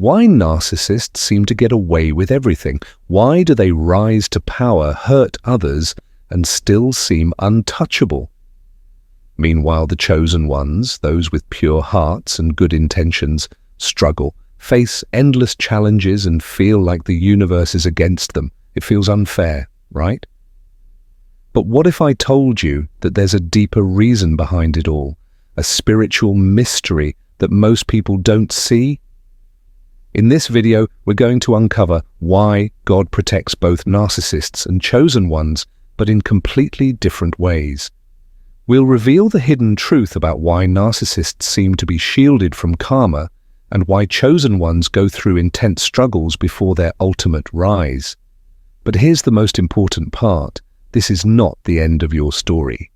Why narcissists seem to get away with everything? Why do they rise to power, hurt others, and still seem untouchable? Meanwhile, the chosen ones, those with pure hearts and good intentions, struggle, face endless challenges, and feel like the universe is against them. It feels unfair, right? But what if I told you that there's a deeper reason behind it all, a spiritual mystery that most people don't see? In this video, we're going to uncover why God protects both narcissists and chosen ones, but in completely different ways. We'll reveal the hidden truth about why narcissists seem to be shielded from karma and why chosen ones go through intense struggles before their ultimate rise. But here's the most important part. This is not the end of your story.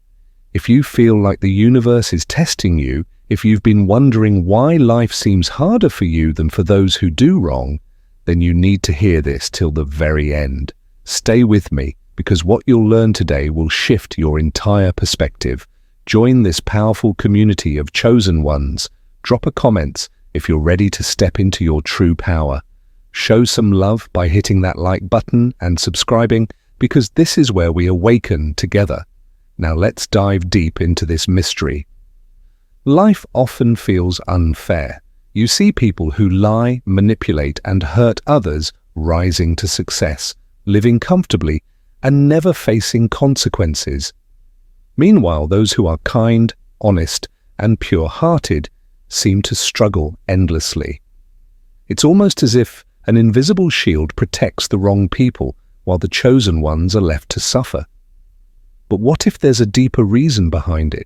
If you feel like the universe is testing you, if you've been wondering why life seems harder for you than for those who do wrong, then you need to hear this till the very end. Stay with me, because what you'll learn today will shift your entire perspective. Join this powerful community of chosen ones. Drop a comment if you're ready to step into your true power. Show some love by hitting that like button and subscribing, because this is where we awaken together. Now let's dive deep into this mystery. Life often feels unfair. You see people who lie, manipulate, and hurt others rising to success, living comfortably, and never facing consequences. Meanwhile, those who are kind, honest, and pure-hearted seem to struggle endlessly. It's almost as if an invisible shield protects the wrong people, while the chosen ones are left to suffer. But what if there's a deeper reason behind it?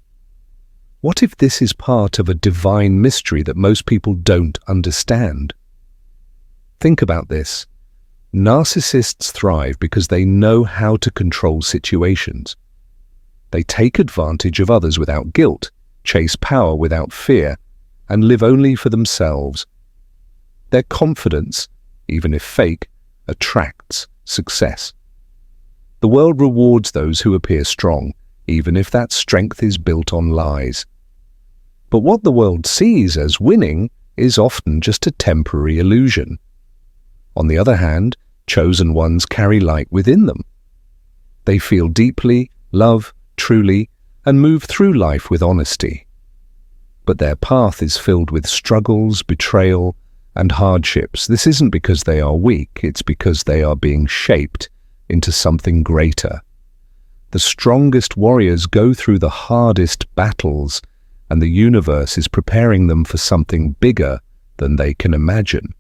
What if this is part of a divine mystery that most people don't understand? Think about this. Narcissists thrive because they know how to control situations. They take advantage of others without guilt, chase power without fear, and live only for themselves. Their confidence, even if fake, attracts success. The world rewards those who appear strong, even if that strength is built on lies. But what the world sees as winning is often just a temporary illusion. On the other hand, chosen ones carry light within them. They feel deeply, love truly, and move through life with honesty. But their path is filled with struggles, betrayal, and hardships. This isn't because they are weak, it's because they are being shaped into something greater. The strongest warriors go through the hardest battles, and the universe is preparing them for something bigger than they can imagine.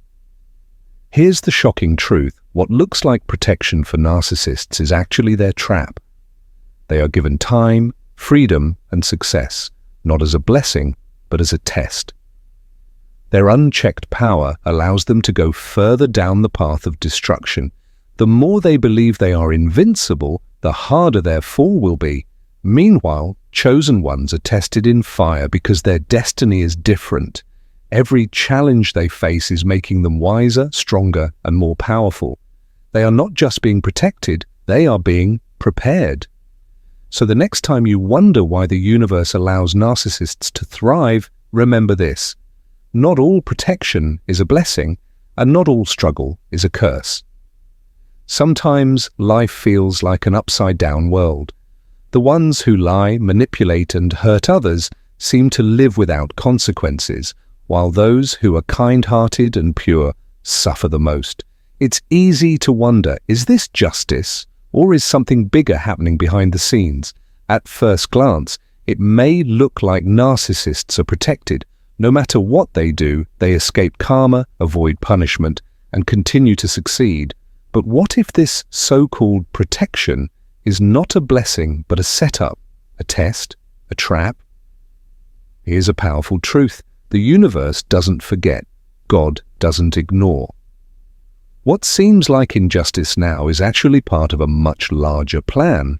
Here's the shocking truth. What looks like protection for narcissists is actually their trap. They are given time, freedom, and success, not as a blessing, but as a test. Their unchecked power allows them to go further down the path of destruction. The more they believe they are invincible, the harder their fall will be. Meanwhile, chosen ones are tested in fire because their destiny is different. Every challenge they face is making them wiser, stronger, and more powerful. They are not just being protected, they are being prepared. So the next time you wonder why the universe allows narcissists to thrive, remember this. Not all protection is a blessing, and not all struggle is a curse. Sometimes life feels like an upside-down world. The ones who lie, manipulate, and hurt others seem to live without consequences, while those who are kind-hearted and pure suffer the most. It's easy to wonder, is this justice, or is something bigger happening behind the scenes? At first glance, it may look like narcissists are protected. No matter what they do, they escape karma, avoid punishment, and continue to succeed. But what if this so-called protection is not a blessing but a setup, a test, a trap? Here's a powerful truth. The universe doesn't forget. God doesn't ignore. What seems like injustice now is actually part of a much larger plan.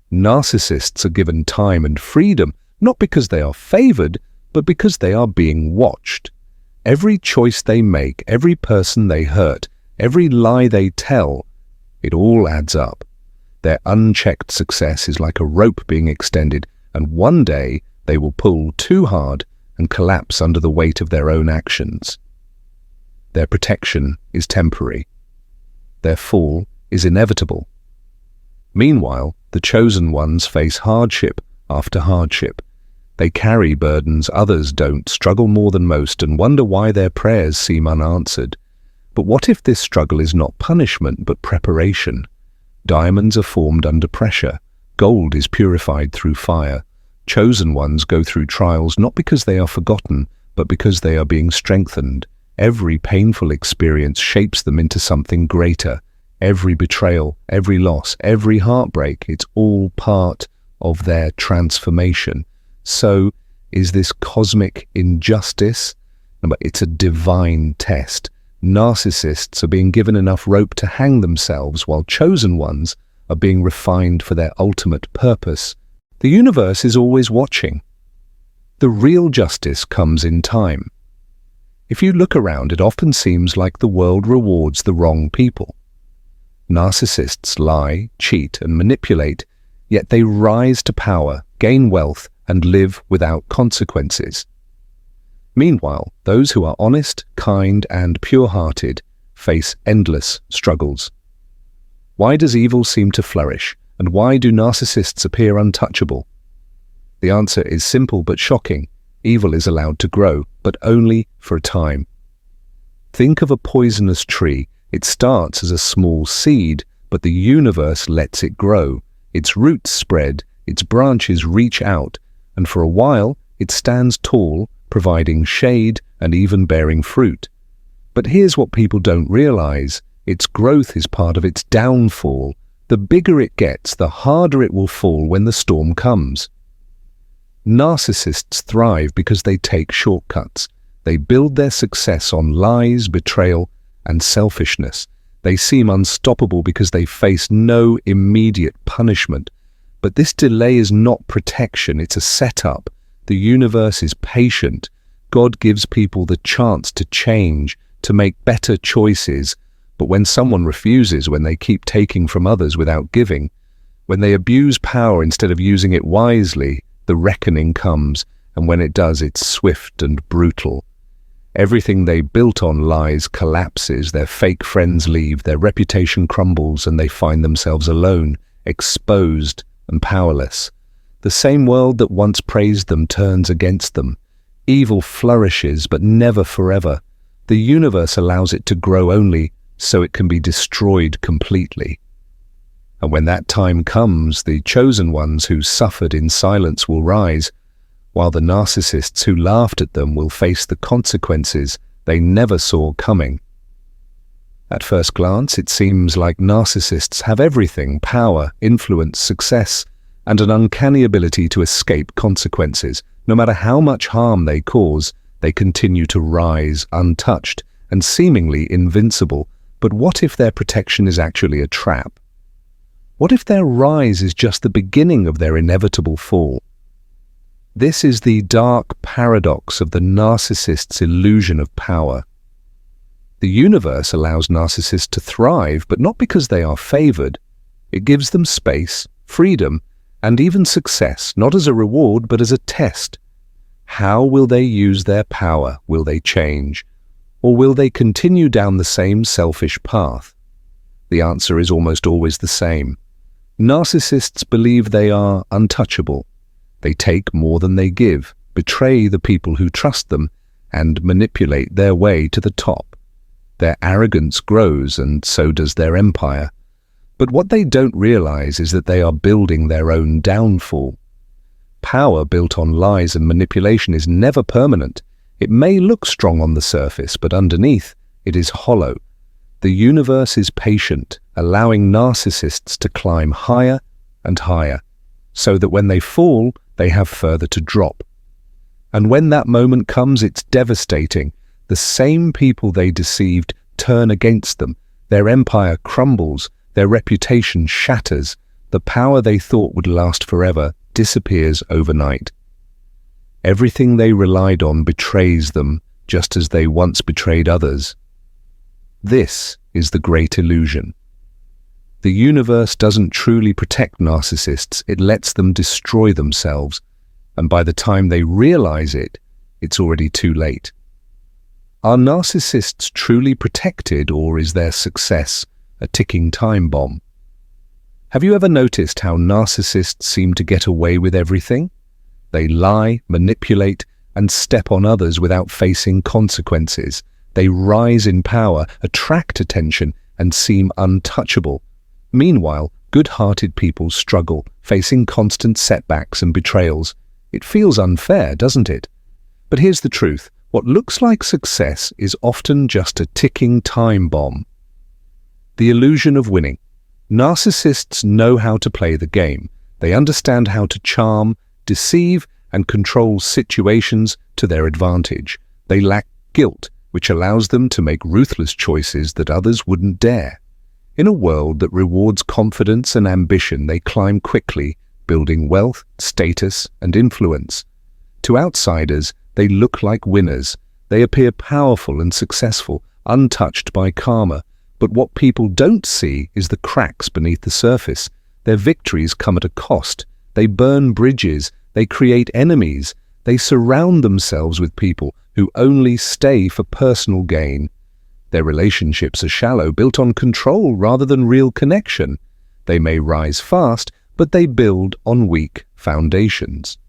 Narcissists are given time and freedom, not because they are favored, but because they are being watched. Every choice they make, every person they hurt, every lie they tell, it all adds up. Their unchecked success is like a rope being extended, and one day they will pull too hard and collapse under the weight of their own actions. Their protection is temporary. Their fall is inevitable. Meanwhile, the chosen ones face hardship after hardship. They carry burdens others don't, struggle more than most, and wonder why their prayers seem unanswered. But what if this struggle is not punishment, but preparation? Diamonds are formed under pressure. Gold is purified through fire. Chosen ones go through trials not because they are forgotten, but because they are being strengthened. Every painful experience shapes them into something greater. Every betrayal, every loss, every heartbreak, it's all part of their transformation. So, is this cosmic injustice? But it's a divine test. Narcissists are being given enough rope to hang themselves, while chosen ones are being refined for their ultimate purpose. The universe is always watching. The real justice comes in time. If you look around, it often seems like the world rewards the wrong people. Narcissists lie, cheat, and manipulate, yet they rise to power, gain wealth, and live without consequences. Meanwhile, those who are honest, kind, and pure-hearted face endless struggles. Why does evil seem to flourish, and why do narcissists appear untouchable? The answer is simple but shocking. Evil is allowed to grow, but only for a time. Think of a poisonous tree. It starts as a small seed, but the universe lets it grow. Its roots spread, its branches reach out, and for a while it stands tall, providing shade and even bearing fruit. But here's what people don't realize. Its growth is part of its downfall. The bigger it gets, the harder it will fall when the storm comes. Narcissists thrive because they take shortcuts. They build their success on lies, betrayal, and selfishness. They seem unstoppable because they face no immediate punishment. But this delay is not protection, it's a setup. The universe is patient. God gives people the chance to change, to make better choices. But when someone refuses, when they keep taking from others without giving, when they abuse power instead of using it wisely, the reckoning comes, and when it does, it's swift and brutal. Everything they built on lies collapses, their fake friends leave, their reputation crumbles, and they find themselves alone, exposed and powerless. The same world that once praised them turns against them. Evil flourishes, but never forever. The universe allows it to grow only so it can be destroyed completely. And when that time comes, the chosen ones who suffered in silence will rise, while the narcissists who laughed at them will face the consequences they never saw coming. At first glance, it seems like narcissists have everything: power, influence, success, and an uncanny ability to escape consequences. No matter how much harm they cause, they continue to rise untouched and seemingly invincible. But what if their protection is actually a trap? What if their rise is just the beginning of their inevitable fall? This is the dark paradox of the narcissist's illusion of power. The universe allows narcissists to thrive, but not because they are favored. It gives them space, freedom, and even success, not as a reward, but as a test. How will they use their power? Will they change? Or will they continue down the same selfish path? The answer is almost always the same. Narcissists believe they are untouchable. They take more than they give, betray the people who trust them, and manipulate their way to the top. Their arrogance grows, and so does their empire. But what they don't realize is that they are building their own downfall. Power built on lies and manipulation is never permanent. It may look strong on the surface, but underneath, it is hollow. The universe is patient, allowing narcissists to climb higher and higher, so that when they fall, they have further to drop. And when that moment comes, it's devastating. The same people they deceived turn against them. Their empire crumbles, their reputation shatters. The power they thought would last forever disappears overnight. Everything they relied on betrays them, just as they once betrayed others. This is the great illusion. The universe doesn't truly protect narcissists, it lets them destroy themselves, and by the time they realize it, it's already too late. Are narcissists truly protected, or is their success a ticking time bomb? Have you ever noticed how narcissists seem to get away with everything? They lie, manipulate, and step on others without facing consequences. They rise in power, attract attention, and seem untouchable. Meanwhile, good-hearted people struggle, facing constant setbacks and betrayals. It feels unfair, doesn't it? But here's the truth. What looks like success is often just a ticking time bomb. The illusion of winning. Narcissists know how to play the game. They understand how to charm, deceive, and control situations to their advantage. They lack guilt, which allows them to make ruthless choices that others wouldn't dare. In a world that rewards confidence and ambition, they climb quickly, building wealth, status, and influence. To outsiders, they look like winners. They appear powerful and successful, untouched by karma. But what people don't see is the cracks beneath the surface. Their victories come at a cost. They burn bridges. They create enemies. They surround themselves with people who only stay for personal gain. Their relationships are shallow, built on control rather than real connection. They may rise fast, but they build on weak foundations.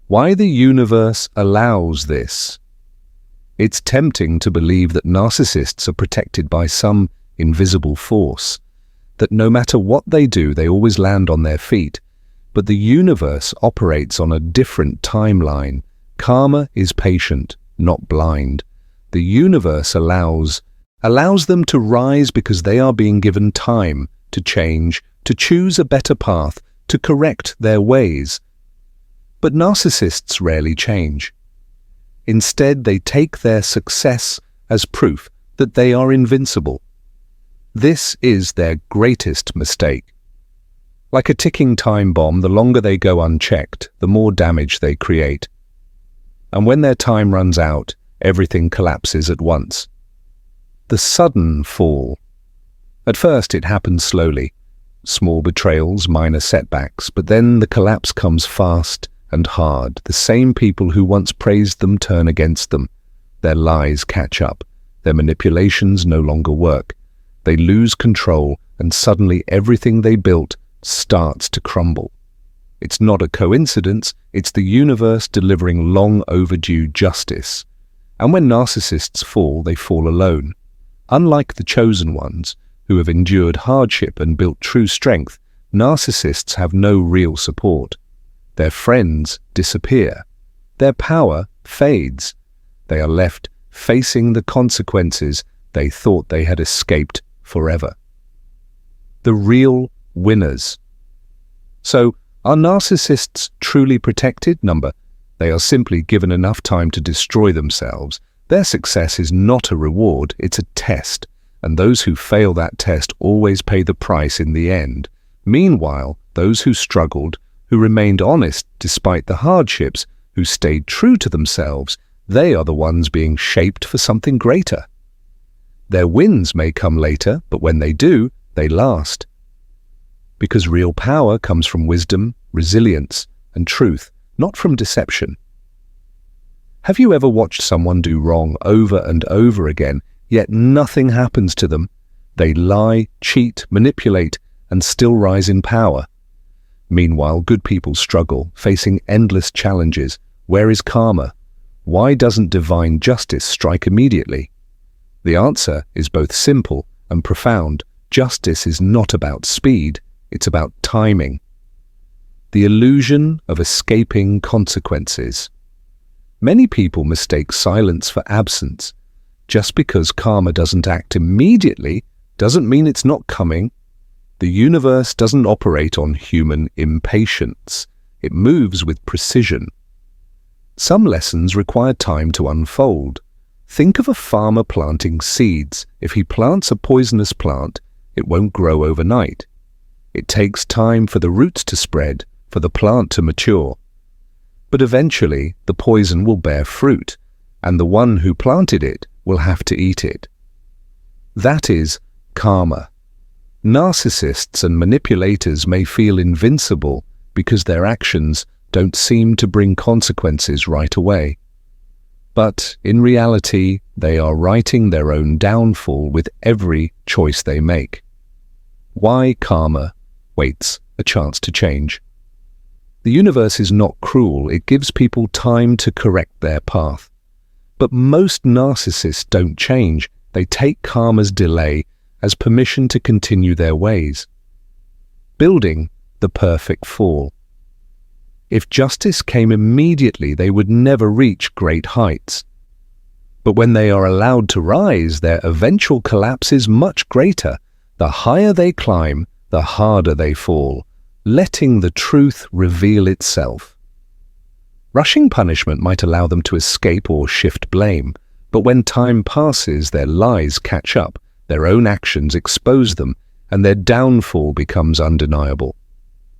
Why the universe allows this? It's tempting to believe that narcissists are protected by some invisible force, that no matter what they do, they always land on their feet. But the universe operates on a different timeline. Karma is patient, not blind. The universe allows them to rise because they are being given time to change, to choose a better path, to correct their ways. But narcissists rarely change. Instead, they take their success as proof that they are invincible. This is their greatest mistake. Like a ticking time bomb, the longer they go unchecked, the more damage they create. And when their time runs out, everything collapses at once. The sudden fall. At first, it happens slowly. Small betrayals, minor setbacks, but then the collapse comes fast and hard. The same people who once praised them turn against them. Their lies catch up. Their manipulations no longer work. They lose control, and suddenly everything they built starts to crumble. It's not a coincidence, it's the universe delivering long overdue justice. And when narcissists fall, they fall alone. Unlike the chosen ones, who have endured hardship and built true strength, narcissists have no real support. Their friends disappear. Their power fades. They are left facing the consequences they thought they had escaped forever. The real winners. So, are narcissists truly protected? They are simply given enough time to destroy themselves. Their success is not a reward, it's a test, and those who fail that test always pay the price in the end. Meanwhile, those who struggled, who remained honest despite the hardships, who stayed true to themselves, they are the ones being shaped for something greater. Their wins may come later, but when they do, they last. Because real power comes from wisdom, resilience, and truth, not from deception. Have you ever watched someone do wrong over and over again, yet nothing happens to them? They lie, cheat, manipulate, and still rise in power. Meanwhile, good people struggle, facing endless challenges. Where is karma? Why doesn't divine justice strike immediately? The answer is both simple and profound. Justice is not about speed, it's about timing. The illusion of escaping consequences. Many people mistake silence for absence. Just because karma doesn't act immediately doesn't mean it's not coming. The universe doesn't operate on human impatience. It moves with precision. Some lessons require time to unfold. Think of a farmer planting seeds. If he plants a poisonous plant, it won't grow overnight. It takes time for the roots to spread, for the plant to mature. But eventually, the poison will bear fruit, and the one who planted it will have to eat it. That is karma. Narcissists and manipulators may feel invincible because their actions don't seem to bring consequences right away. But in reality, they are writing their own downfall with every choice they make. Why karma waits a chance to change? The universe is not cruel. It gives people time to correct their path. But most narcissists don't change. They take karma's delay as permission to continue their ways, building the perfect fall. If justice came immediately, they would never reach great heights. But when they are allowed to rise, their eventual collapse is much greater. The higher they climb, the harder they fall, letting the truth reveal itself. Rushing punishment might allow them to escape or shift blame, but when time passes, their lies catch up, their own actions expose them, and their downfall becomes undeniable.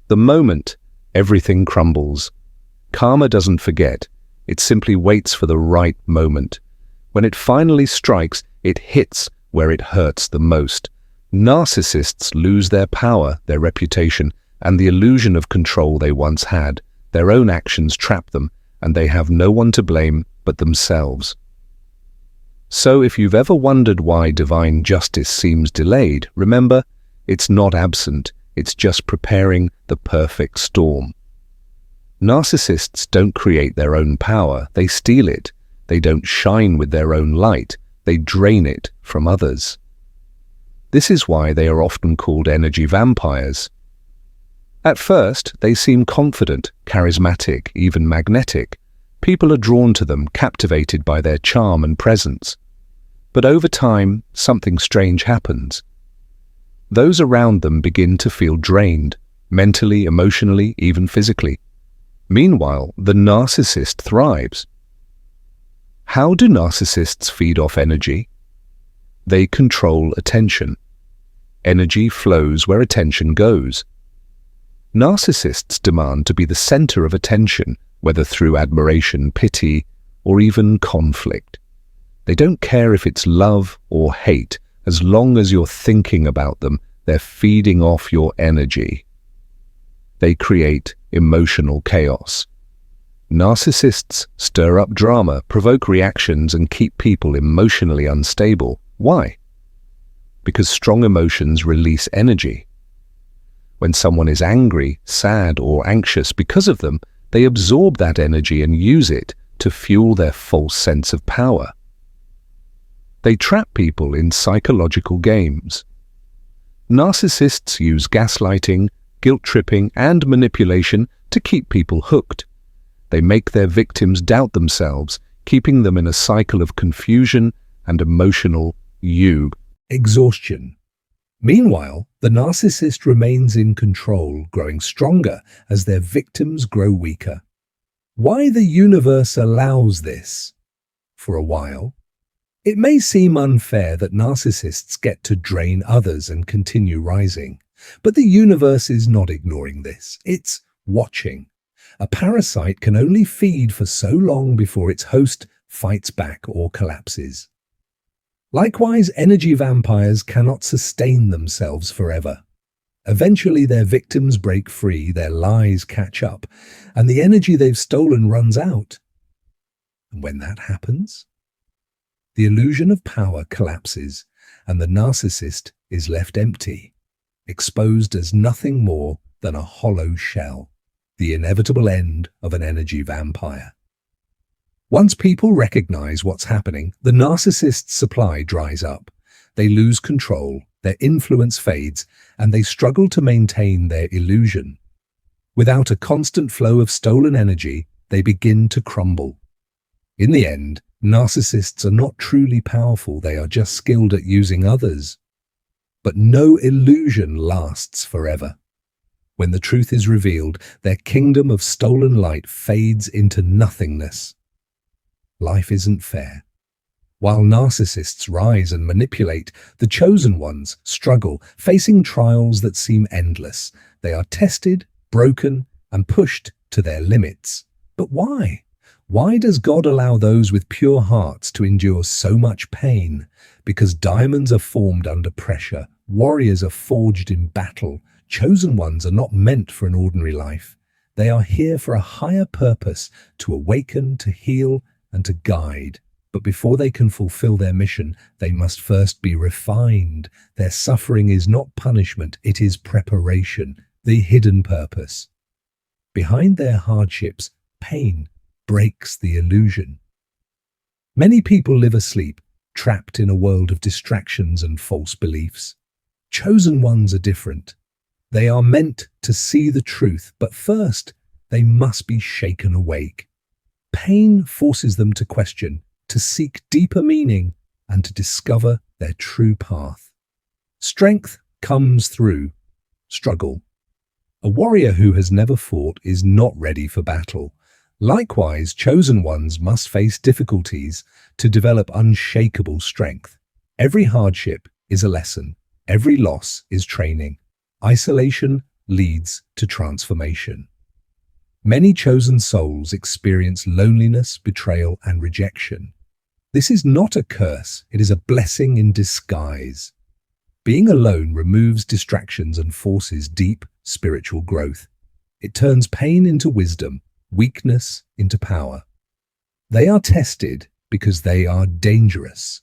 The moment everything crumbles, karma doesn't forget. It simply waits for the right moment. When it finally strikes, it hits where it hurts the most. Narcissists lose their power, their reputation, and the illusion of control they once had. Their own actions trap them, and they have no one to blame but themselves. So if you've ever wondered why divine justice seems delayed, remember, it's not absent. It's just preparing the perfect storm. Narcissists don't create their own power, they steal it. They don't shine with their own light, they drain it from others. This is why they are often called energy vampires. At first, they seem confident, charismatic, even magnetic. People are drawn to them, captivated by their charm and presence. But over time, something strange happens. Those around them begin to feel drained, mentally, emotionally, even physically. Meanwhile, the narcissist thrives. How do narcissists feed off energy? They control attention. Energy flows where attention goes. Narcissists demand to be the center of attention, whether through admiration, pity, or even conflict. They don't care if it's love or hate. As long as you're thinking about them, they're feeding off your energy. They create emotional chaos. Narcissists stir up drama, provoke reactions, and keep people emotionally unstable. Why? Because strong emotions release energy. When someone is angry, sad, or anxious because of them, they absorb that energy and use it to fuel their false sense of power. They trap people in psychological games. Narcissists use gaslighting, guilt-tripping, and manipulation to keep people hooked. They make their victims doubt themselves, keeping them in a cycle of confusion and emotional exhaustion. Meanwhile, the narcissist remains in control, growing stronger as their victims grow weaker. Why the universe allows this? For a while, it may seem unfair that narcissists get to drain others and continue rising, but the universe is not ignoring this. It's watching. A parasite can only feed for so long before its host fights back or collapses. Likewise, energy vampires cannot sustain themselves forever. Eventually, their victims break free, their lies catch up, and the energy they've stolen runs out. And when that happens, the illusion of power collapses, and the narcissist is left empty, exposed as nothing more than a hollow shell, the inevitable end of an energy vampire. Once people recognize what's happening, the narcissist's supply dries up. They lose control, their influence fades, and they struggle to maintain their illusion. Without a constant flow of stolen energy, they begin to crumble. In the end, narcissists are not truly powerful, they are just skilled at using others. But no illusion lasts forever. When the truth is revealed, their kingdom of stolen light fades into nothingness. Life isn't fair. While narcissists rise and manipulate, the chosen ones struggle, facing trials that seem endless. They are tested, broken, and pushed to their limits. But why? Why does God allow those with pure hearts to endure so much pain? Because diamonds are formed under pressure, warriors are forged in battle, chosen ones are not meant for an ordinary life. They are here for a higher purpose, to awaken, to heal, and to guide. But before they can fulfill their mission, they must first be refined. Their suffering is not punishment, it is preparation, the hidden purpose. Behind their hardships, pain breaks the illusion. Many people live asleep, trapped in a world of distractions and false beliefs. Chosen ones are different. They are meant to see the truth, but first, they must be shaken awake. Pain forces them to question, to seek deeper meaning, and to discover their true path. Strength comes through struggle. A warrior who has never fought is not ready for battle. Likewise, chosen ones must face difficulties to develop unshakable strength. Every hardship is a lesson. Every loss is training. Isolation leads to transformation. Many chosen souls experience loneliness, betrayal, and rejection. This is not a curse, it is a blessing in disguise. Being alone removes distractions and forces deep spiritual growth. It turns pain into wisdom, weakness into power. They are tested because they are dangerous.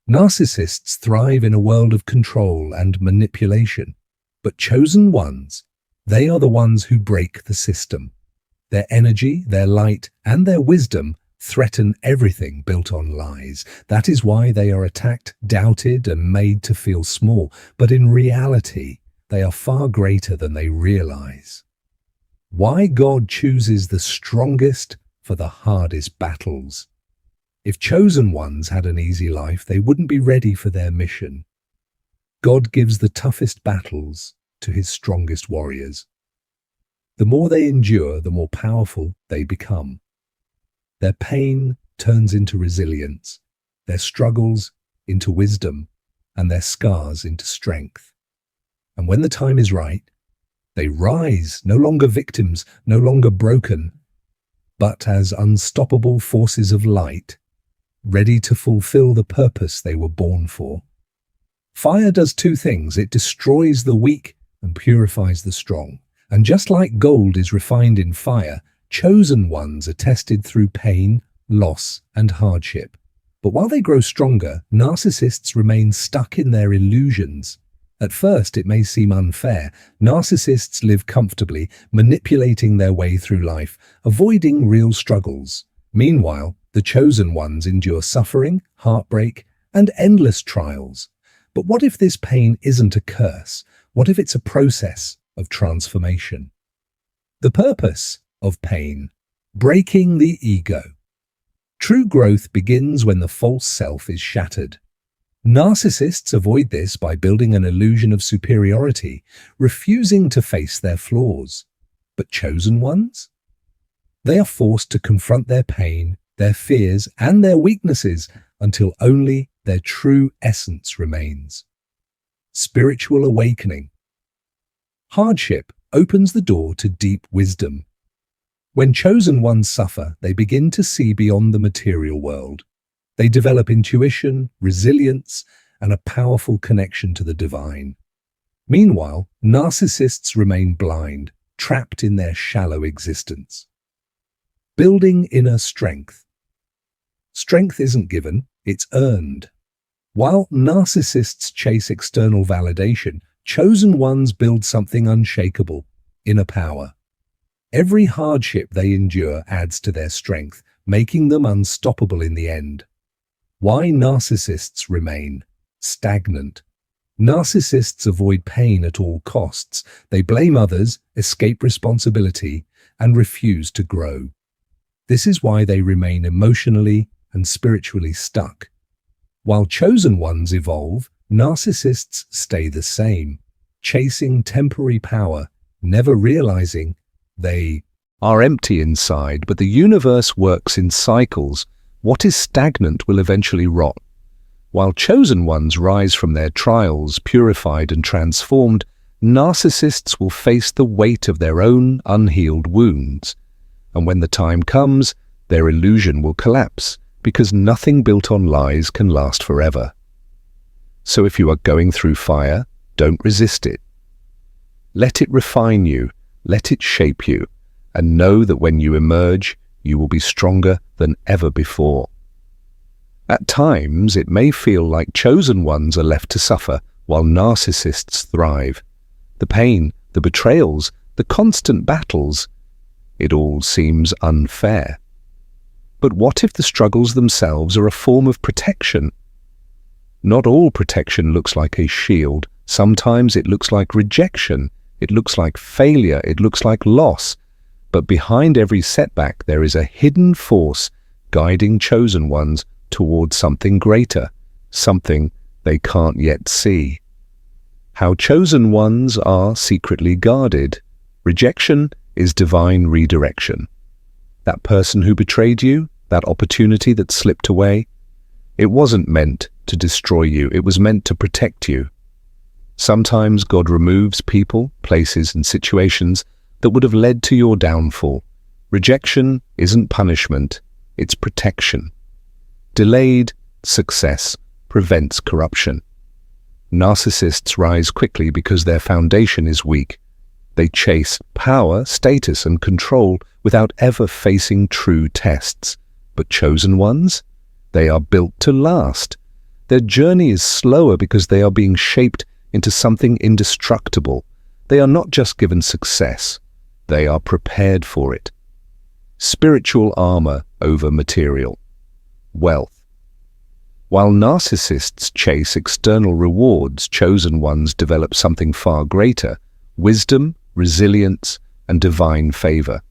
Narcissists thrive in a world of control and manipulation, but chosen ones, they are the ones who break the system. Their energy, their light, and their wisdom threaten everything built on lies. That is why they are attacked, doubted, and made to feel small. But in reality, they are far greater than they realize. Why God chooses the strongest for the hardest battles. If chosen ones had an easy life, they wouldn't be ready for their mission. God gives the toughest battles to his strongest warriors. The more they endure, the more powerful they become. Their pain turns into resilience, their struggles into wisdom, and their scars into strength. And when the time is right, they rise, no longer victims, no longer broken, but as unstoppable forces of light, ready to fulfill the purpose they were born for. Fire does two things. It destroys the weak and purifies the strong. And just like gold is refined in fire, chosen ones are tested through pain, loss, and hardship. But while they grow stronger, narcissists remain stuck in their illusions. At first, it may seem unfair. Narcissists live comfortably, manipulating their way through life, avoiding real struggles. Meanwhile, the chosen ones endure suffering, heartbreak, and endless trials. But what if this pain isn't a curse? What if it's a process of transformation? The purpose of pain: breaking the ego. True growth begins when the false self is shattered. Narcissists avoid this by building an illusion of superiority, refusing to face their flaws. But chosen ones? They are forced to confront their pain, their fears, and their weaknesses until only their true essence remains. Spiritual awakening. Hardship opens the door to deep wisdom. When chosen ones suffer, they begin to see beyond the material world. They develop intuition, resilience, and a powerful connection to the divine. Meanwhile, narcissists remain blind, trapped in their shallow existence. Building inner strength. Strength isn't given, it's earned. While narcissists chase external validation, chosen ones build something unshakable: inner power. Every hardship they endure adds to their strength, making them unstoppable in the end. Why narcissists remain stagnant? Narcissists avoid pain at all costs. They blame others, escape responsibility, and refuse to grow. This is why they remain emotionally and spiritually stuck. While chosen ones evolve, narcissists stay the same, chasing temporary power, never realizing they are empty inside. But the universe works in cycles. What is stagnant will eventually rot. While chosen ones rise from their trials, purified and transformed, narcissists will face the weight of their own unhealed wounds. And when the time comes, their illusion will collapse, because nothing built on lies can last forever. So if you are going through fire, don't resist it. Let it refine you, let it shape you, and know that when you emerge, you will be stronger than ever before. At times, it may feel like chosen ones are left to suffer while narcissists thrive. The pain, the betrayals, the constant battles, it all seems unfair. But what if the struggles themselves are a form of protection? Not all protection looks like a shield. Sometimes it looks like rejection. It looks like failure. It looks like loss. But behind every setback, there is a hidden force guiding chosen ones towards something greater, something they can't yet see. How chosen ones are secretly guarded. Rejection is divine redirection. That person who betrayed you, that opportunity that slipped away, it wasn't meant to destroy you. It was meant to protect you. Sometimes God removes people, places, and situations that would have led to your downfall. Rejection isn't punishment, it's protection. Delayed success prevents corruption. Narcissists rise quickly because their foundation is weak. They chase power, status, and control without ever facing true tests. But chosen ones? They are built to last. Their journey is slower because they are being shaped into something indestructible. They are not just given success, they are prepared for it. Spiritual armor over material. Wealth. While narcissists chase external rewards, chosen ones develop something far greater: wisdom, resilience, and divine favor.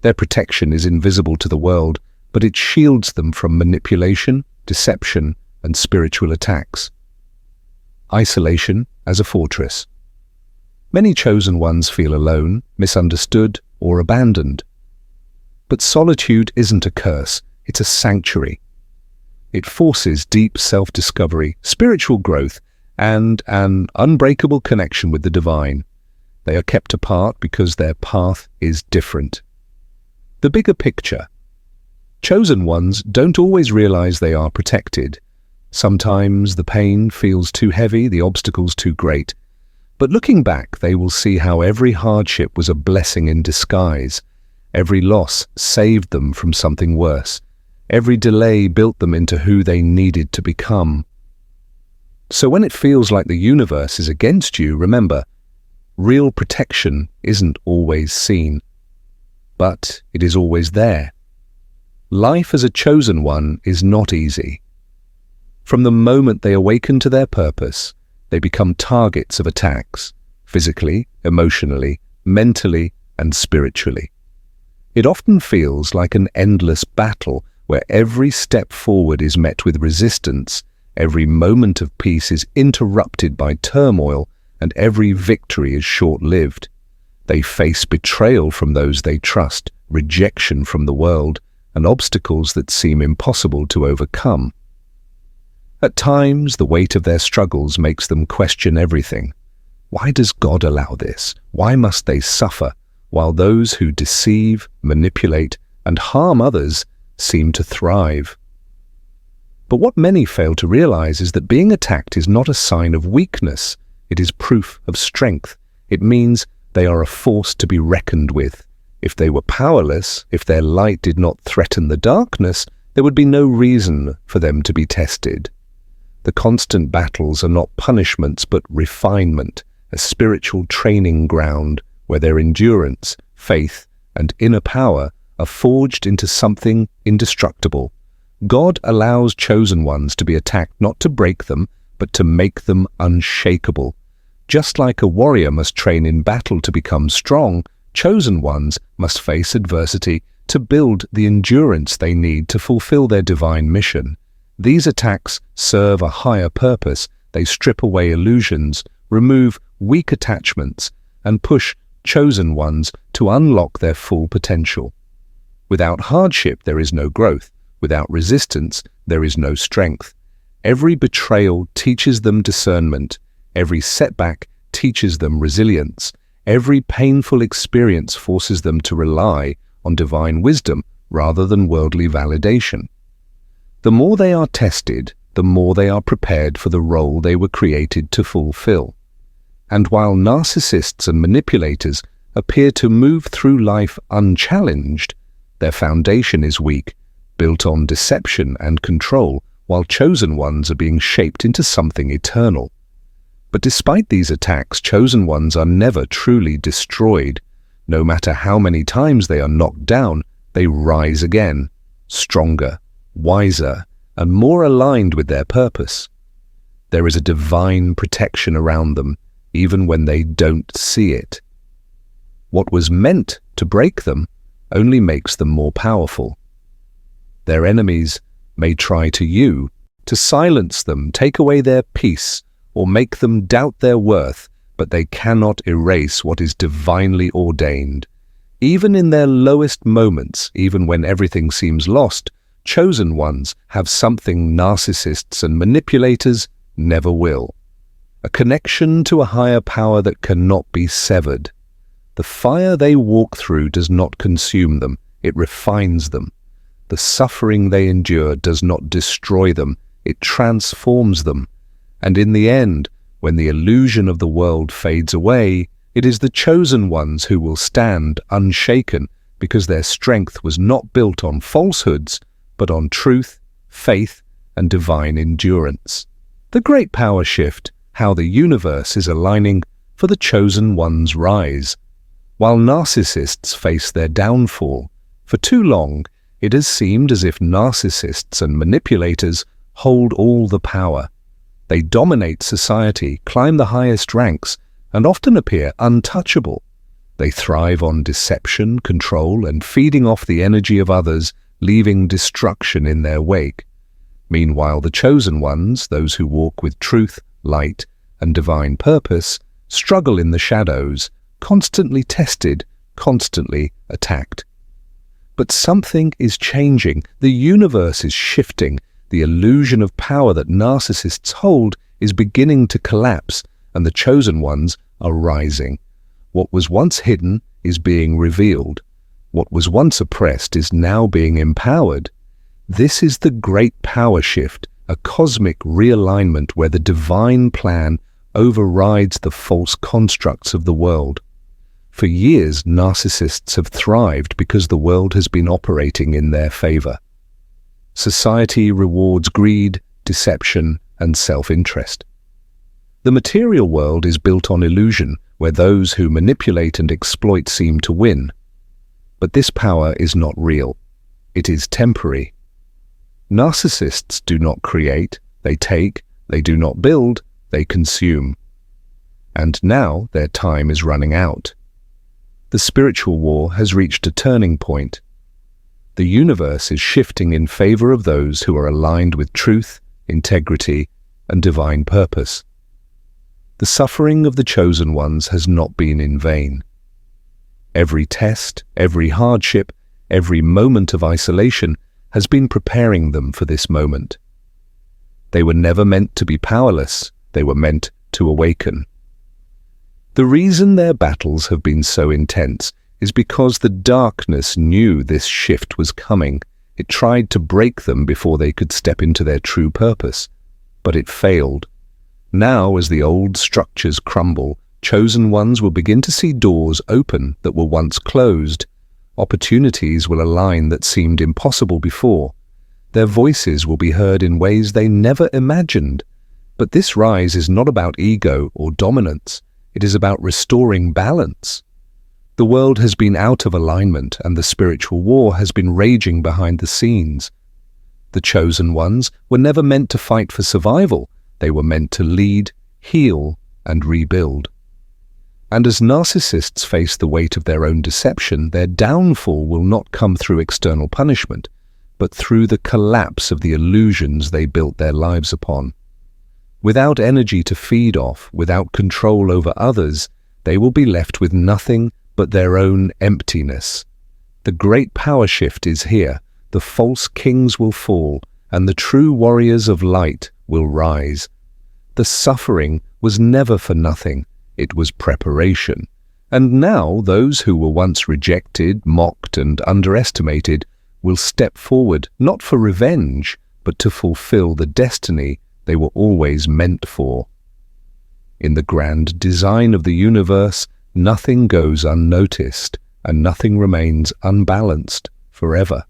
Their protection is invisible to the world, but it shields them from manipulation, deception, and spiritual attacks. Isolation as a fortress. Many chosen ones feel alone, misunderstood, or abandoned. But solitude isn't a curse, it's a sanctuary. It forces deep self-discovery, spiritual growth, and an unbreakable connection with the divine. They are kept apart because their path is different. The bigger picture. Chosen ones don't always realize they are protected. Sometimes the pain feels too heavy, the obstacles too great. But looking back, they will see how every hardship was a blessing in disguise. Every loss saved them from something worse. Every delay built them into who they needed to become. So when it feels like the universe is against you, remember, real protection isn't always seen, but it is always there. Life as a chosen one is not easy. From the moment they awaken to their purpose, they become targets of attacks, physically, emotionally, mentally, and spiritually. It often feels like an endless battle where every step forward is met with resistance, every moment of peace is interrupted by turmoil, and every victory is short-lived. They face betrayal from those they trust, rejection from the world, and obstacles that seem impossible to overcome. At times, the weight of their struggles makes them question everything. Why does God allow this? Why must they suffer, while those who deceive, manipulate, and harm others seem to thrive? But what many fail to realize is that being attacked is not a sign of weakness. It is proof of strength. It means they are a force to be reckoned with. If they were powerless, if their light did not threaten the darkness, there would be no reason for them to be tested. The constant battles are not punishments but refinement, a spiritual training ground where their endurance, faith, and inner power are forged into something indestructible. God allows chosen ones to be attacked not to break them, but to make them unshakable. Just like a warrior must train in battle to become strong, chosen ones must face adversity to build the endurance they need to fulfill their divine mission. These attacks serve a higher purpose. They strip away illusions, remove weak attachments, and push chosen ones to unlock their full potential. Without hardship, there is no growth. Without resistance, there is no strength. Every betrayal teaches them discernment. Every setback teaches them resilience. Every painful experience forces them to rely on divine wisdom rather than worldly validation. The more they are tested, the more they are prepared for the role they were created to fulfill. And while narcissists and manipulators appear to move through life unchallenged, Their foundation is weak, built on deception and control, while chosen ones are being shaped into something eternal. But despite these attacks, chosen ones are never truly destroyed. No matter how many times they are knocked down, they rise again, stronger, wiser, and more aligned with their purpose. There is a divine protection around them, even when they don't see it. What was meant to break them only makes them more powerful. Their enemies may try to silence them, take away their peace, or make them doubt their worth, but they cannot erase what is divinely ordained. Even in their lowest moments, even when everything seems lost, chosen ones have something narcissists and manipulators never will. A connection to a higher power that cannot be severed. The fire they walk through does not consume them, it refines them. The suffering they endure does not destroy them, it transforms them. And in the end, when the illusion of the world fades away, it is the chosen ones who will stand unshaken, because their strength was not built on falsehoods, but on truth, faith, and divine endurance. The great power shift, how the universe is aligning for the chosen one's rise. While narcissists face their downfall, for too long it has seemed as if narcissists and manipulators hold all the power. They dominate society, climb the highest ranks, and often appear untouchable. They thrive on deception, control, and feeding off the energy of others, leaving destruction in their wake. Meanwhile, the chosen ones, those who walk with truth, light, and divine purpose, struggle in the shadows, constantly tested, constantly attacked. But something is changing. The universe is shifting. The illusion of power that narcissists hold is beginning to collapse, and the chosen ones are rising. What was once hidden is being revealed. What was once oppressed is now being empowered. This is the great power shift, a cosmic realignment where the divine plan overrides the false constructs of the world. For years, narcissists have thrived because the world has been operating in their favor. Society rewards greed, deception, and self-interest. The material world is built on illusion, where those who manipulate and exploit seem to win. But this power is not real. It is temporary. Narcissists do not create, they take, they do not build, they consume. And now their time is running out. The spiritual war has reached a turning point. The universe is shifting in favor of those who are aligned with truth, integrity, and divine purpose. The suffering of the chosen ones has not been in vain. Every test, every hardship, every moment of isolation has been preparing them for this moment. They were never meant to be powerless, they were meant to awaken. The reason their battles have been so intense is because the darkness knew this shift was coming. It tried to break them before they could step into their true purpose, but it failed. Now, as the old structures crumble, chosen ones will begin to see doors open that were once closed. Opportunities will align that seemed impossible before. Their voices will be heard in ways they never imagined. But this rise is not about ego or dominance. It is about restoring balance. The world has been out of alignment, and the spiritual war has been raging behind the scenes. The chosen ones were never meant to fight for survival. They were meant to lead, heal, and rebuild. And as narcissists face the weight of their own deception, their downfall will not come through external punishment, but through the collapse of the illusions they built their lives upon. Without energy to feed off, without control over others, they will be left with nothing but their own emptiness. The great power shift is here. The false kings will fall, and the true warriors of light will rise. The suffering was never for nothing. It was preparation. And now those who were once rejected, mocked, and underestimated will step forward, not for revenge, but to fulfill the destiny they were always meant for. In the grand design of the universe, nothing goes unnoticed, and nothing remains unbalanced forever.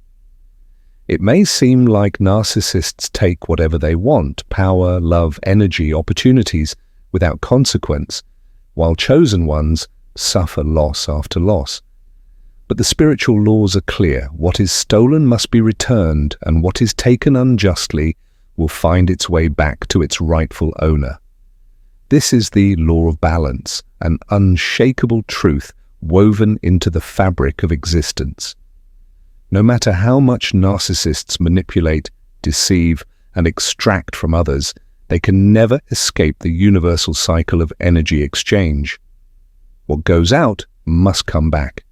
It may seem like narcissists take whatever they want, power, love, energy, opportunities, without consequence, while chosen ones suffer loss after loss. But the spiritual laws are clear. What is stolen must be returned, and what is taken unjustly will find its way back to its rightful owner. This is the law of balance, an unshakable truth woven into the fabric of existence. No matter how much narcissists manipulate, deceive, and extract from others, they can never escape the universal cycle of energy exchange. What goes out must come back.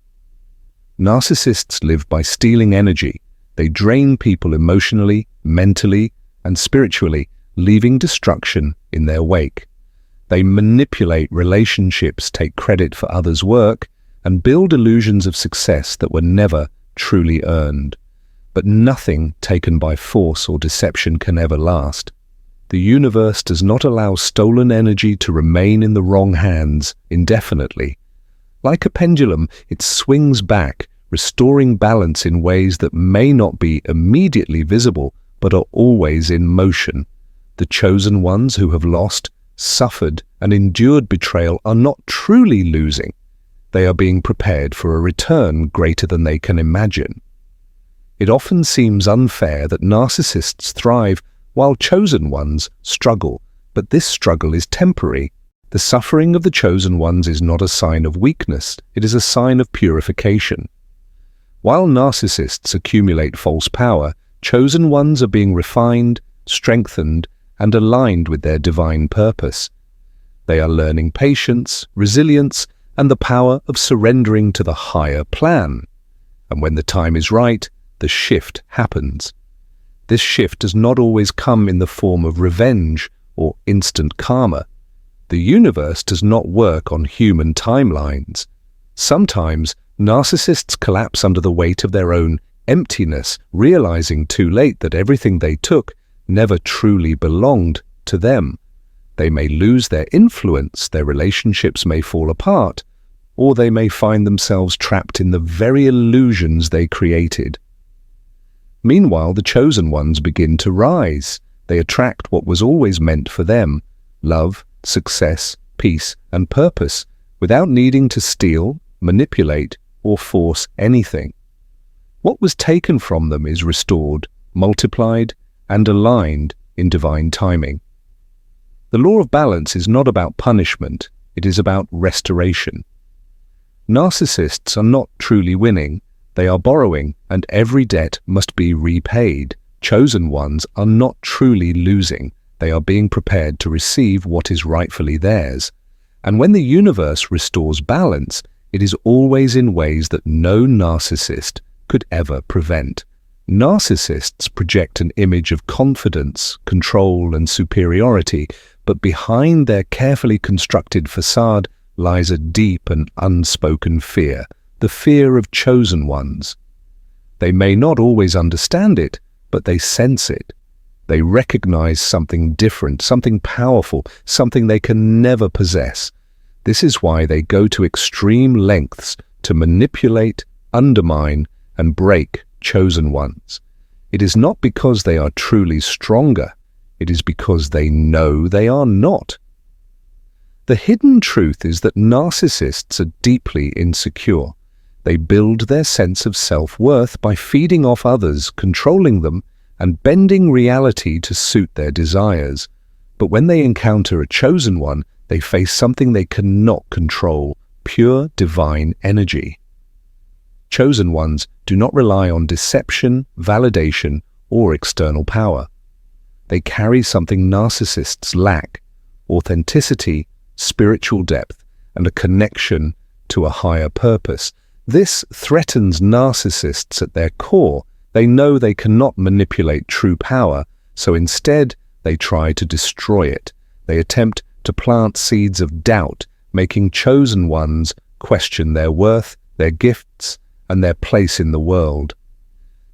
Narcissists live by stealing energy. They drain people emotionally, mentally, and spiritually, leaving destruction in their wake. They manipulate relationships, take credit for others' work, and build illusions of success that were never truly earned. But nothing taken by force or deception can ever last. The universe does not allow stolen energy to remain in the wrong hands indefinitely. Like a pendulum, it swings back, restoring balance in ways that may not be immediately visible, but are always in motion. The chosen ones who have lost, suffered, and endured betrayal are not truly losing. They are being prepared for a return greater than they can imagine. It often seems unfair that narcissists thrive while chosen ones struggle, but this struggle is temporary. The suffering of the chosen ones is not a sign of weakness, it is a sign of purification. While narcissists accumulate false power, chosen ones are being refined, strengthened, and aligned with their divine purpose. They are learning patience, resilience, and the power of surrendering to the higher plan. And when the time is right, the shift happens. This shift does not always come in the form of revenge or instant karma. The universe does not work on human timelines. Sometimes, narcissists collapse under the weight of their own emptiness, realizing too late that everything they took never truly belonged to them. They may lose their influence, their relationships may fall apart, or they may find themselves trapped in the very illusions they created. Meanwhile, the chosen ones begin to rise. They attract what was always meant for them: love, success, peace, and purpose, without needing to steal, manipulate, or force anything. What was taken from them is restored, multiplied, and aligned in divine timing. The law of balance is not about punishment, it is about restoration. Narcissists are not truly winning, they are borrowing, and every debt must be repaid. Chosen ones are not truly losing, they are being prepared to receive what is rightfully theirs. And when the universe restores balance, it is always in ways that no narcissist could ever prevent. Narcissists project an image of confidence, control, and superiority, but behind their carefully constructed facade lies a deep and unspoken fear, the fear of chosen ones. They may not always understand it, but they sense it. They recognize something different, something powerful, something they can never possess. This is why they go to extreme lengths to manipulate, undermine, and break chosen ones. It is not because they are truly stronger, it is because they know they are not. The hidden truth is that narcissists are deeply insecure. They build their sense of self-worth by feeding off others, controlling them, and bending reality to suit their desires. But when they encounter a chosen one, they face something they cannot control: pure divine energy. Chosen ones do not rely on deception, validation, or external power. They carry something narcissists lack: authenticity, spiritual depth, and a connection to a higher purpose. This threatens narcissists at their core. They know they cannot manipulate true power, so instead they try to destroy it. They attempt to plant seeds of doubt, making chosen ones question their worth, their gifts, and their place in the world.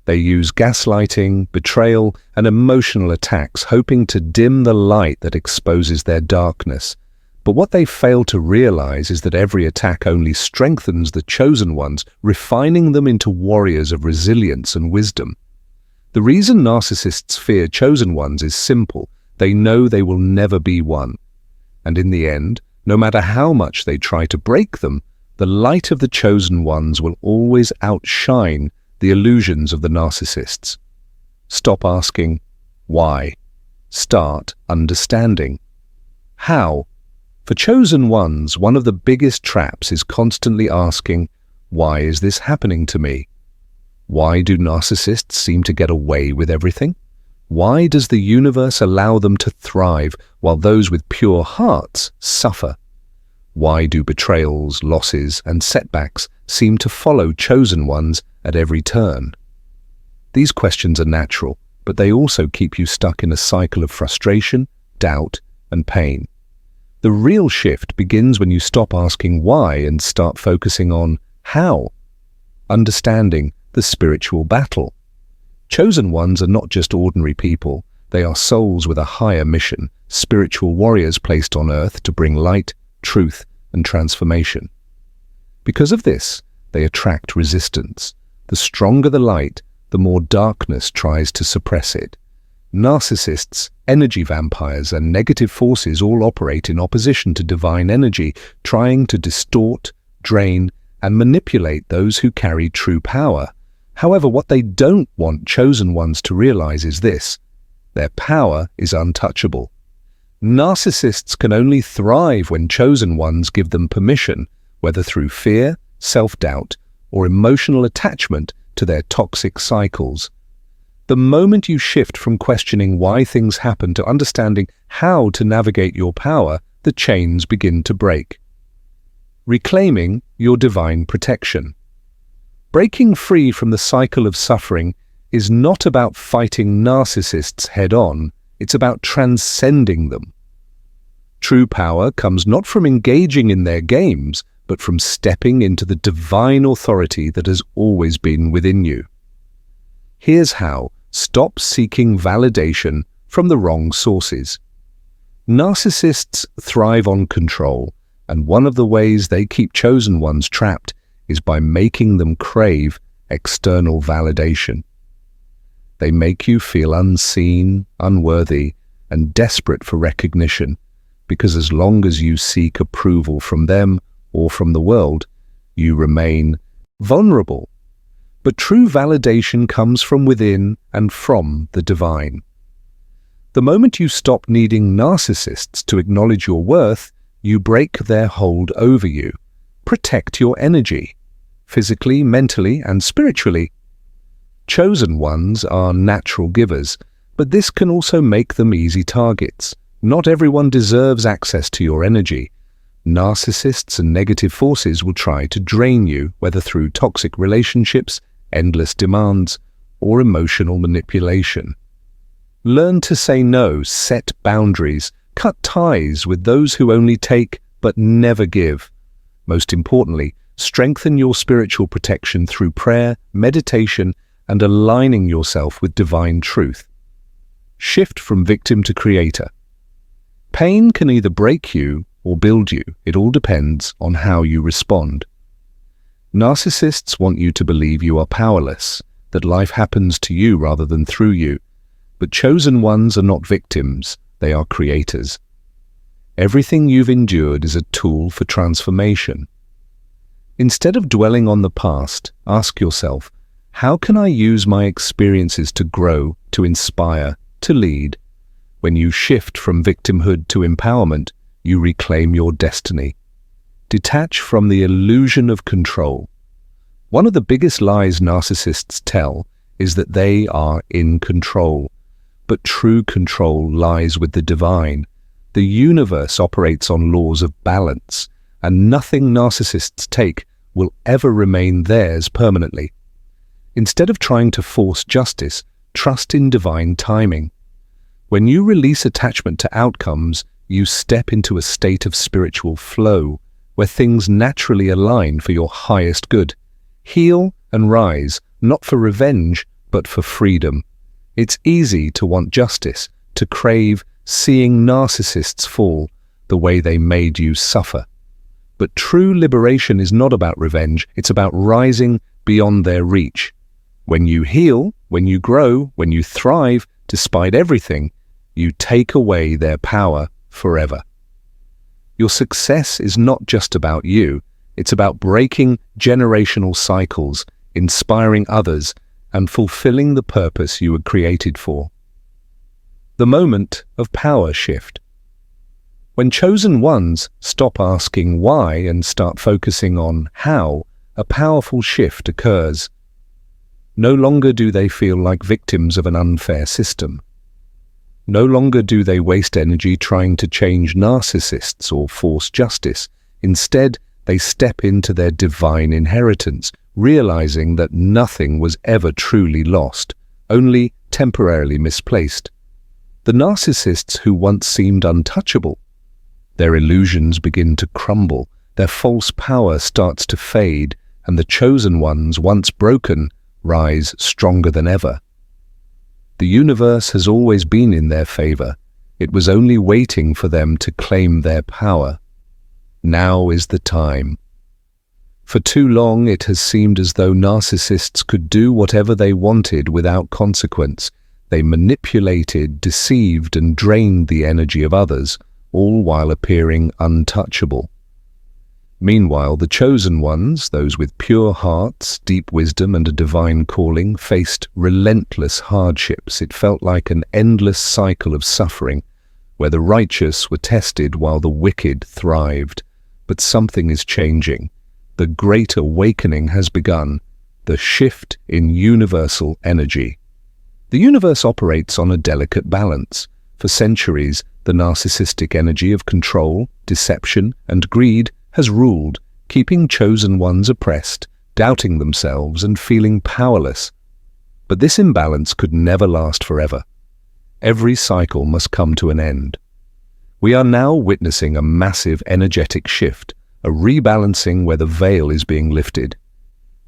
They use gaslighting, betrayal, and emotional attacks, hoping to dim the light that exposes their darkness. But what they fail to realize is that every attack only strengthens the chosen ones, refining them into warriors of resilience and wisdom. The reason narcissists fear chosen ones is simple. They know they will never be one. And in the end, no matter how much they try to break them, the light of the chosen ones will always outshine the illusions of the narcissists. Stop asking, why? Start understanding. How? For chosen ones, one of the biggest traps is constantly asking, why is this happening to me? Why do narcissists seem to get away with everything? Why does the universe allow them to thrive while those with pure hearts suffer? Why do betrayals, losses, and setbacks seem to follow chosen ones at every turn? These questions are natural, but they also keep you stuck in a cycle of frustration, doubt, and pain. The real shift begins when you stop asking why and start focusing on how. Understanding the spiritual battle. Chosen ones are not just ordinary people. They are souls with a higher mission, spiritual warriors placed on earth to bring light, truth, and transformation. Because of this, they attract resistance. The stronger the light, the more darkness tries to suppress it. Narcissists, energy vampires, and negative forces all operate in opposition to divine energy, trying to distort, drain, and manipulate those who carry true power. However, what they don't want chosen ones to realize is this: their power is untouchable. Narcissists can only thrive when chosen ones give them permission, whether through fear, self-doubt, or emotional attachment to their toxic cycles. The moment you shift from questioning why things happen to understanding how to navigate your power, the chains begin to break. Reclaiming your divine protection. Breaking free from the cycle of suffering is not about fighting narcissists head-on, it's about transcending them. True power comes not from engaging in their games, but from stepping into the divine authority that has always been within you. Here's how. Stop seeking validation from the wrong sources. Narcissists thrive on control, and one of the ways they keep chosen ones trapped is by making them crave external validation. They make you feel unseen, unworthy, and desperate for recognition, because as long as you seek approval from them or from the world, you remain vulnerable. But true validation comes from within and from the divine. The moment you stop needing narcissists to acknowledge your worth, you break their hold over you. Protect your energy, physically, mentally, and spiritually. Chosen ones are natural givers, but this can also make them easy targets. Not everyone deserves access to your energy. Narcissists and negative forces will try to drain you, whether through toxic relationships, endless demands, or emotional manipulation. Learn to say no, set boundaries, cut ties with those who only take but never give. Most importantly, strengthen your spiritual protection through prayer, meditation, and aligning yourself with divine truth. Shift from victim to creator. Pain can either break you or build you. It all depends on how you respond. Narcissists want you to believe you are powerless, that life happens to you rather than through you. But chosen ones are not victims, they are creators. Everything you've endured is a tool for transformation. Instead of dwelling on the past, ask yourself, how can I use my experiences to grow, to inspire, to lead? When you shift from victimhood to empowerment, you reclaim your destiny. Detach from the illusion of control. One of the biggest lies narcissists tell is that they are in control. But true control lies with the divine. The universe operates on laws of balance, and nothing narcissists take will ever remain theirs permanently. Instead of trying to force justice, trust in divine timing. When you release attachment to outcomes, you step into a state of spiritual flow, where things naturally align for your highest good. Heal and rise, not for revenge, but for freedom. It's easy to want justice, to crave seeing narcissists fall, the way they made you suffer. But true liberation is not about revenge, it's about rising beyond their reach. When you heal, when you grow, when you thrive, despite everything, you take away their power forever. Your success is not just about you, it's about breaking generational cycles, inspiring others, and fulfilling the purpose you were created for. The moment of power shift. When chosen ones stop asking why and start focusing on how, a powerful shift occurs. No longer do they feel like victims of an unfair system. No longer do they waste energy trying to change narcissists or force justice. Instead, they step into their divine inheritance, realizing that nothing was ever truly lost, only temporarily misplaced. The narcissists who once seemed untouchable, their illusions begin to crumble, their false power starts to fade, and the chosen ones, once broken, rise stronger than ever. The universe has always been in their favor. It was only waiting for them to claim their power. Now is the time. For too long it has seemed as though narcissists could do whatever they wanted without consequence. They manipulated, deceived, and drained the energy of others, all while appearing untouchable. Meanwhile, the chosen ones, those with pure hearts, deep wisdom, and a divine calling, faced relentless hardships. It felt like an endless cycle of suffering, where the righteous were tested while the wicked thrived. But something is changing. The great awakening has begun, the shift in universal energy. The universe operates on a delicate balance. For centuries, the narcissistic energy of control, deception, and greed has ruled, keeping chosen ones oppressed, doubting themselves and feeling powerless. But this imbalance could never last forever. Every cycle must come to an end. We are now witnessing a massive energetic shift, a rebalancing where the veil is being lifted.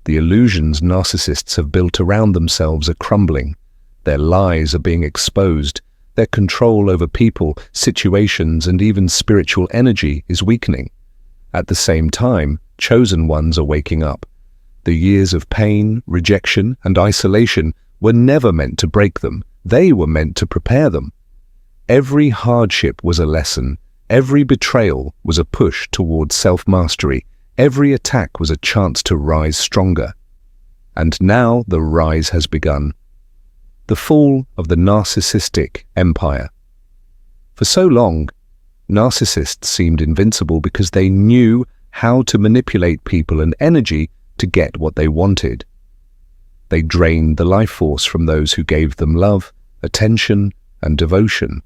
The illusions narcissists have built around themselves are crumbling. Their lies are being exposed. Their control over people, situations, and even spiritual energy is weakening. At the same time, chosen ones are waking up. The years of pain, rejection, and isolation were never meant to break them. They were meant to prepare them. Every hardship was a lesson. Every betrayal was a push towards self-mastery. Every attack was a chance to rise stronger. And now the rise has begun. The fall of the narcissistic empire. For so long, narcissists seemed invincible because they knew how to manipulate people and energy to get what they wanted. They drained the life force from those who gave them love, attention, and devotion.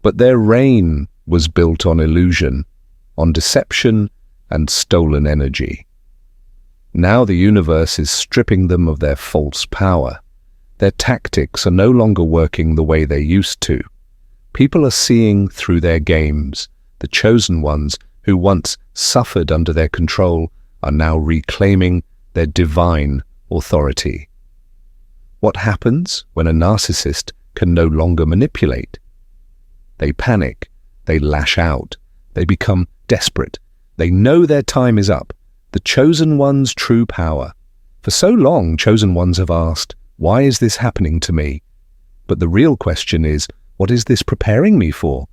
But their reign was built on illusion, on deception, and stolen energy. Now the universe is stripping them of their false power. Their tactics are no longer working the way they used to. People are seeing through their games. The chosen ones, who once suffered under their control, are now reclaiming their divine authority. What happens when a narcissist can no longer manipulate? They panic, they lash out, they become desperate. They know their time is up, the chosen one's true power. For so long, chosen ones have asked, why is this happening to me? But the real question is, what is this preparing me for?